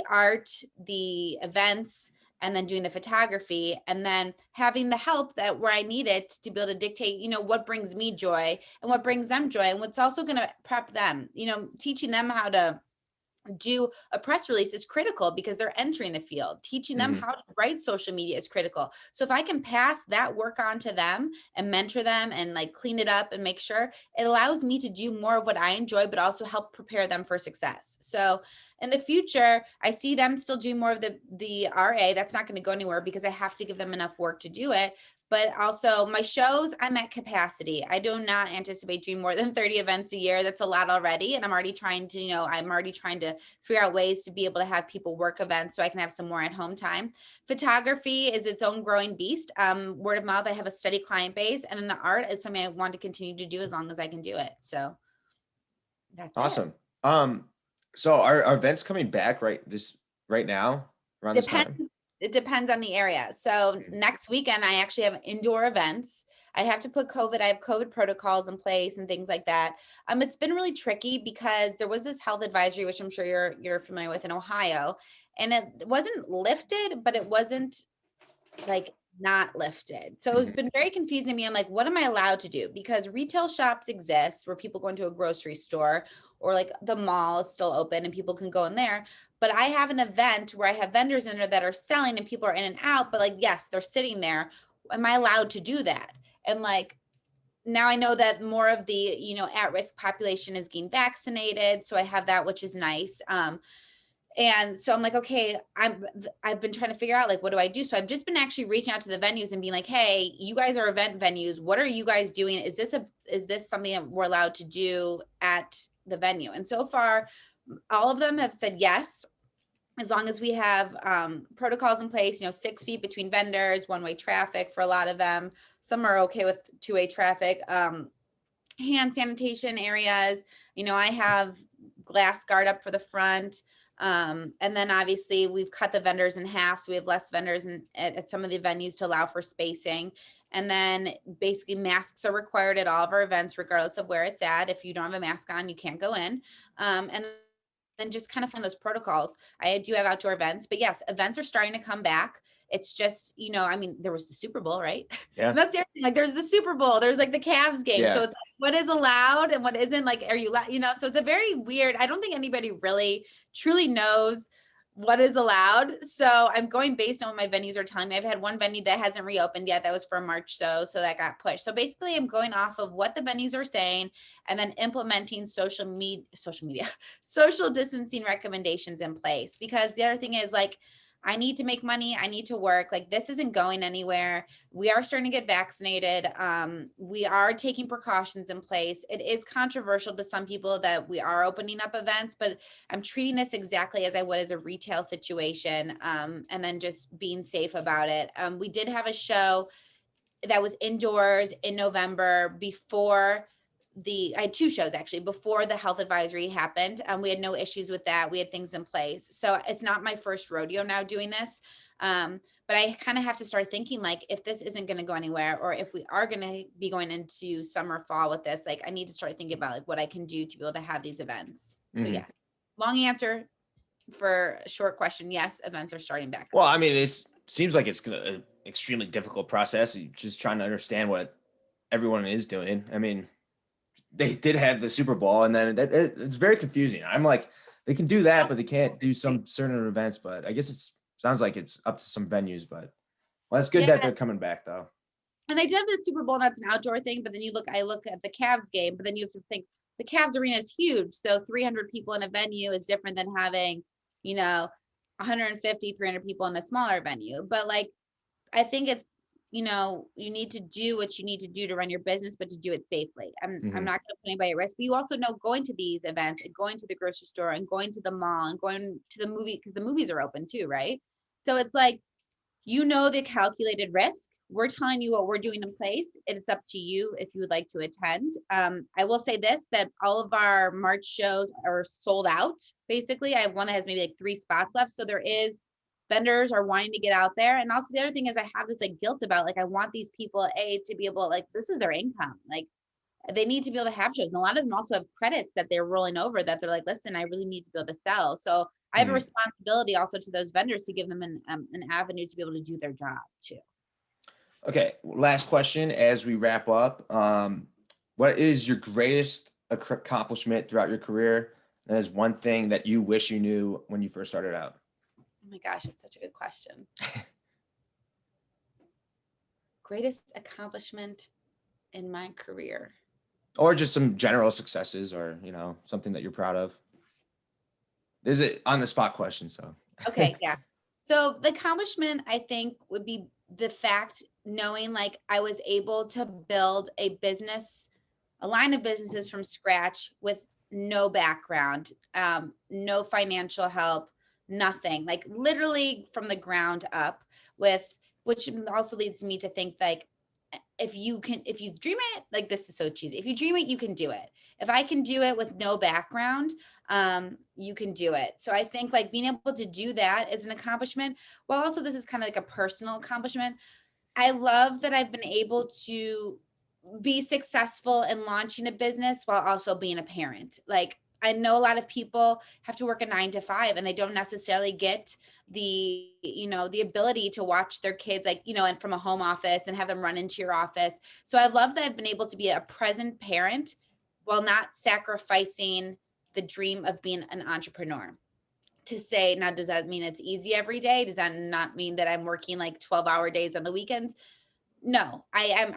art, the events, and then doing the photography, and then having the help that where I need it to be able to dictate, what brings me joy and what brings them joy and what's also going to prep them, teaching them how to do a press release is critical because they're entering the field. Teaching them how to write social media is critical. So if I can pass that work on to them and mentor them and like clean it up and make sure, it allows me to do more of what I enjoy, but also help prepare them for success. So in the future, I see them still doing more of the RA. That's not going to go anywhere because I have to give them enough work to do it. But also my shows, I'm at capacity. I do not anticipate doing more than 30 events a year. That's a lot already. And I'm already trying to figure out ways to be able to have people work events so I can have some more at home time. Photography is its own growing beast. Word of mouth, I have a steady client base. And then the art is something I want to continue to do as long as I can do it. So that's awesome. So are events coming back right now around this time? It depends on the area. So next weekend, I actually have indoor events. I have COVID protocols in place and things like that. It's been really tricky because there was this health advisory, which I'm sure you're familiar with in Ohio, and it wasn't lifted, but it wasn't like not lifted. So it's been very confusing to me. I'm like, what am I allowed to do? Because retail shops exist where people go into a grocery store or like the mall is still open and people can go in there. But I have an event where I have vendors in there that are selling and people are in and out, but like, yes, they're sitting there. Am I allowed to do that? And like, now I know that more of the, at-risk population is getting vaccinated. So I have that, which is nice. And so I'm like, okay, I've been trying to figure out like, what do I do? So I've just been actually reaching out to the venues and being like, hey, you guys are event venues. What are you guys doing? Is this something that we're allowed to do at the venue? And so far, all of them have said yes, as long as we have protocols in place, 6 feet between vendors, one-way traffic for a lot of them. Some are okay with two-way traffic, hand sanitation areas. I have glass guard up for the front. And then obviously we've cut the vendors in half. So we have less vendors at some of the venues to allow for spacing. And then basically masks are required at all of our events, regardless of where it's at. If you don't have a mask on, you can't go in. And then just kind of find those protocols. I do have outdoor events, but yes, events are starting to come back. It's just, there was the Super Bowl, right? Yeah. And that's the other thing. Like there's the Super Bowl, there's like the Cavs game. Yeah. So it's like, what is allowed and what isn't, like, are you, so it's a very weird, I don't think anybody really truly knows what is allowed. So I'm going based on what my venues are telling me. I've had one venue that hasn't reopened yet. That was for March. So that got pushed. So basically I'm going off of what the venues are saying and then implementing social distancing recommendations in place. Because the other thing is like, I need to make money. I need to work. Like this isn't going anywhere. We are starting to get vaccinated. We are taking precautions in place. It is controversial to some people that we are opening up events, but I'm treating this exactly as I would as a retail situation, and then just being safe about it. We did have a show that was indoors in November before I had 2 shows actually before the health advisory happened. We had no issues with that. We had things in place. So it's not my first rodeo now doing this. But I kind of have to start thinking like, if this isn't going to go anywhere, or if we are going to be going into summer, fall with this, like I need to start thinking about like what I can do to be able to have these events. So yeah, long answer for a short question. Yes, events are starting back. Well, I mean, it seems like it's an extremely difficult process. Just trying to understand what everyone is doing. I mean, they did have the Super Bowl, and then it's very confusing. I'm like, they can do that, but they can't do some certain events. But I guess sounds like it's up to some venues. But well, it's good that they're coming back though. And they did have the Super Bowl, that's an outdoor thing. But then I look at the Cavs game, but then you have to think the Cavs arena is huge. So 300 people in a venue is different than having, 150, 300 people in a smaller venue. But like, I think it's, you need to do what you need to do to run your business, but to do it safely. I'm Mm-hmm. not going to put anybody at risk, but you also know going to these events and going to the grocery store and going to the mall and going to the movie, because the movies are open too, right? So it's like, the calculated risk. We're telling you what we're doing in place. It's up to you if you would like to attend. I will say this, that all of our March shows are sold out. Basically, I have one that has maybe like 3 spots left. So vendors are wanting to get out there. And also the other thing is I have this like guilt about, like, I want these people to be able, like, this is their income. Like, they need to be able to have shows. And a lot of them also have credits that they're rolling over that they're like, listen, I really need to be able to sell. So I have a responsibility also to those vendors to give them an avenue to be able to do their job too. Okay. Last question as we wrap up. What is your greatest accomplishment throughout your career? That is one thing that you wish you knew when you first started out. Oh my gosh, it's such a good question. Greatest accomplishment in my career. Or just some general successes, or, something that you're proud of. Is it on the spot question? So. Okay. Yeah. So the accomplishment, I think, would be the fact knowing like I was able to build a line of businesses from scratch with no background, no financial help, nothing, like literally from the ground up, which also leads me to think like, if you dream it, like, this is so cheesy. If you dream it, you can do it. If I can do it with no background, you can do it. So I think like being able to do that is an accomplishment. Well, also this is kind of like a personal accomplishment. I love that I've been able to be successful in launching a business while also being a parent. Like, I know a lot of people have to work a 9 to 5 and they don't necessarily get the ability to watch their kids, like, and from a home office and have them run into your office. So I love that I've been able to be a present parent while not sacrificing the dream of being an entrepreneur. To say, now, does that mean it's easy every day? Does that not mean that I'm working like 12-hour days on the weekends? No, I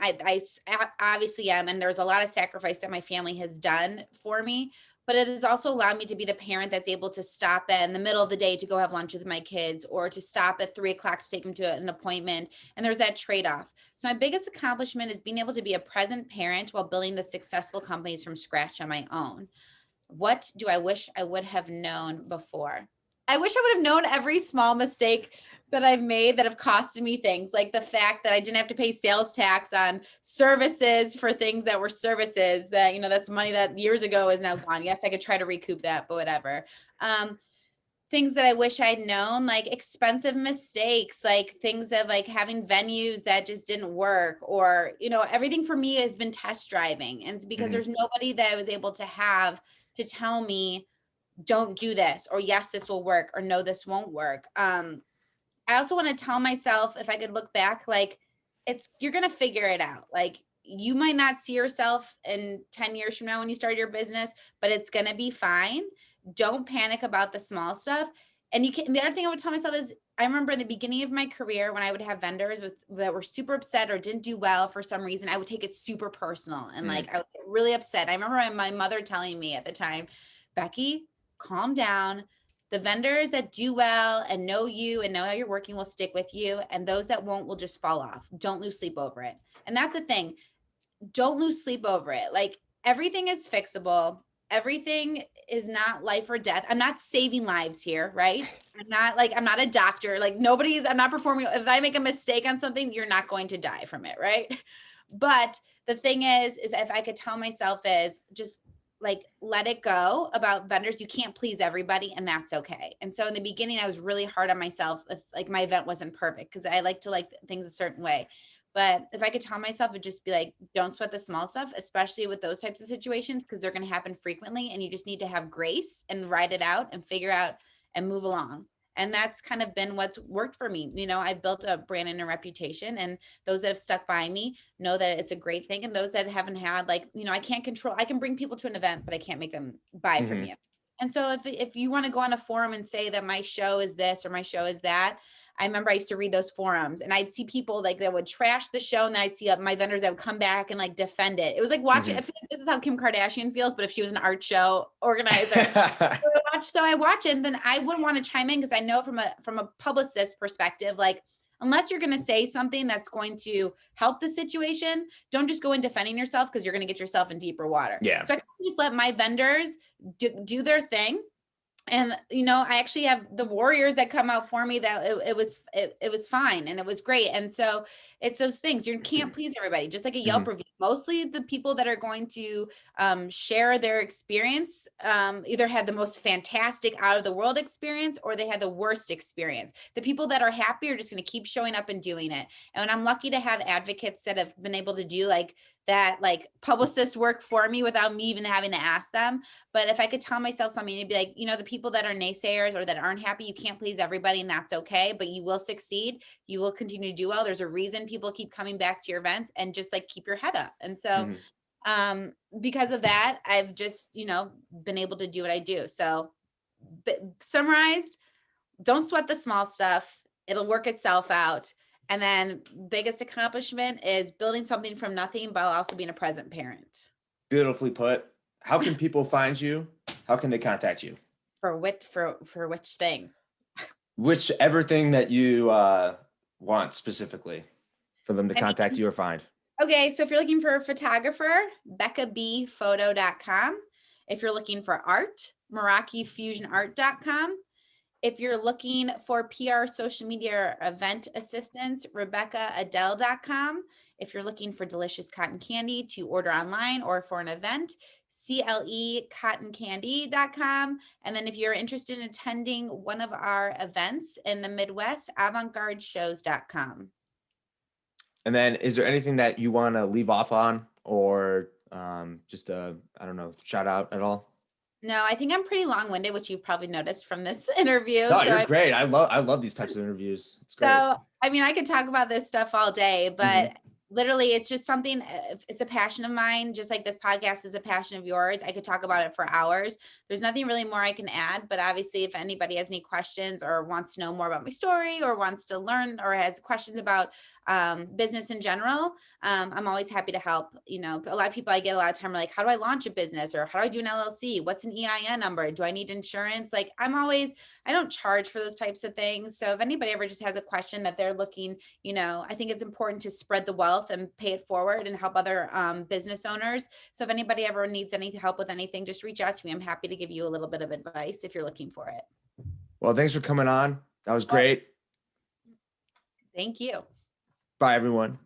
obviously am. And there's a lot of sacrifice that my family has done for me, but it has also allowed me to be the parent that's able to stop in the middle of the day to go have lunch with my kids, or to stop at 3:00 to take them to an appointment. And there's that trade-off. So my biggest accomplishment is being able to be a present parent while building the successful companies from scratch on my own. What do I wish I would have known before? I wish I would have known every small mistake that I've made that have costed me things, like the fact that I didn't have to pay sales tax on services for things that were services that, that's money that years ago is now gone. Yes, I could try to recoup that, but whatever. Things that I wish I'd known, like expensive mistakes, like things of like having venues that just didn't work, or, everything for me has been test driving. And it's because there's nobody that I was able to have to tell me, don't do this, or yes, this will work, or no, this won't work. I also want to tell myself, if I could look back, like, you're going to figure it out. Like, you might not see yourself in 10 years from now when you start your business, but it's going to be fine. Don't panic about the small stuff. And the other thing I would tell myself is, I remember in the beginning of my career, when I would have vendors that were super upset or didn't do well for some reason, I would take it super personal. And like, I would get really upset. I remember my mother telling me at the time, Becki, calm down. The vendors that do well and know you and know how you're working will stick with you. And those that won't will just fall off. Don't lose sleep over it. And that's the thing. Don't lose sleep over it. Like, everything is fixable. Everything is not life or death. I'm not saving lives here, right? I'm not a doctor. Like, I'm not performing. If I make a mistake on something, you're not going to die from it, right? But the thing is if I could tell myself is just, like, let it go about vendors. You can't please everybody, and that's okay. And so in the beginning, I was really hard on myself if like my event wasn't perfect, because I like to like things a certain way. But if I could tell myself, it'd just be like, don't sweat the small stuff, especially with those types of situations, because they're going to happen frequently, and you just need to have grace and ride it out and figure out and move along. And that's kind of been what's worked for me. I've built a brand and a reputation, and those that have stuck by me know that it's a great thing. And those that haven't had, like, I can bring people to an event, but I can't make them buy from you. And so if you want to go on a forum and say that my show is this or my show is that, I remember I used to read those forums, and I'd see people like that would trash the show, and then I'd see my vendors that would come back and like defend it. It was like watching, I feel like this is how Kim Kardashian feels, but if she was an art show organizer. So I watch it, and then I wouldn't want to chime in, because I know from a publicist perspective, like, unless you're going to say something that's going to help the situation, don't just go in defending yourself because you're going to get yourself in deeper water. Yeah. So I just let my vendors do their thing. And, you know, I actually have the warriors that come out for me that it was fine and it was great. And so it's those things. You can't please everybody, just like a Yelp review. Mostly the people that are going to share their experience either had the most fantastic out of the world experience or they had the worst experience. The people that are happy are just going to keep showing up and doing it. And I'm lucky to have advocates that have been able to do like that, like publicist work for me without me even having to ask them. But if I could tell myself something, it'd be like, you know, the people that are naysayers or that aren't happy, you can't please everybody and that's okay, but you will succeed. You will continue to do well. There's a reason people keep coming back to your events, and just like keep your head up. And so because of that, I've just, you know, been able to do what I do. So summarized, don't sweat the small stuff. It'll work itself out. And then biggest accomplishment is building something from nothing, but also being a present parent. Beautifully put. How can people find you? How can they contact you? For which thing? Whichever thing that you want specifically for them to contact you or find. Okay, so if you're looking for a photographer, BeccaBphoto.com. If you're looking for art, MerakiFusionArt.com. If you're looking for PR, social media, or event assistance, RebeccaAdele.com. If you're looking for delicious cotton candy to order online or for an event, CLECottoncandy.com. And then if you're interested in attending one of our events in the Midwest, AvantGardeShows.com. And then is there anything that you want to leave off on or just I don't know, shout out at all? No, I think I'm pretty long-winded, which you've probably noticed from this interview. No, you're great. I love these types of interviews. It's great. So, I mean, I could talk about this stuff all day, but literally it's just something, it's a passion of mine, just like this podcast is a passion of yours. I could talk about it for hours. There's nothing really more I can add, but obviously if anybody has any questions or wants to know more about my story or wants to learn or has questions about business in general, I'm always happy to help. You know, a lot of people I get a lot of time are like, how do I launch a business, or how do I do an LLC? What's an EIN number? Do I need insurance? Like I don't charge for those types of things. So if anybody ever just has a question that they're looking, you know, I think it's important to spread the wealth and pay it forward and help other business owners. So if anybody ever needs any help with anything, just reach out to me. I'm happy to give you a little bit of advice if you're looking for it. Well, thanks for coming on. That was great. Thank you. Bye, everyone.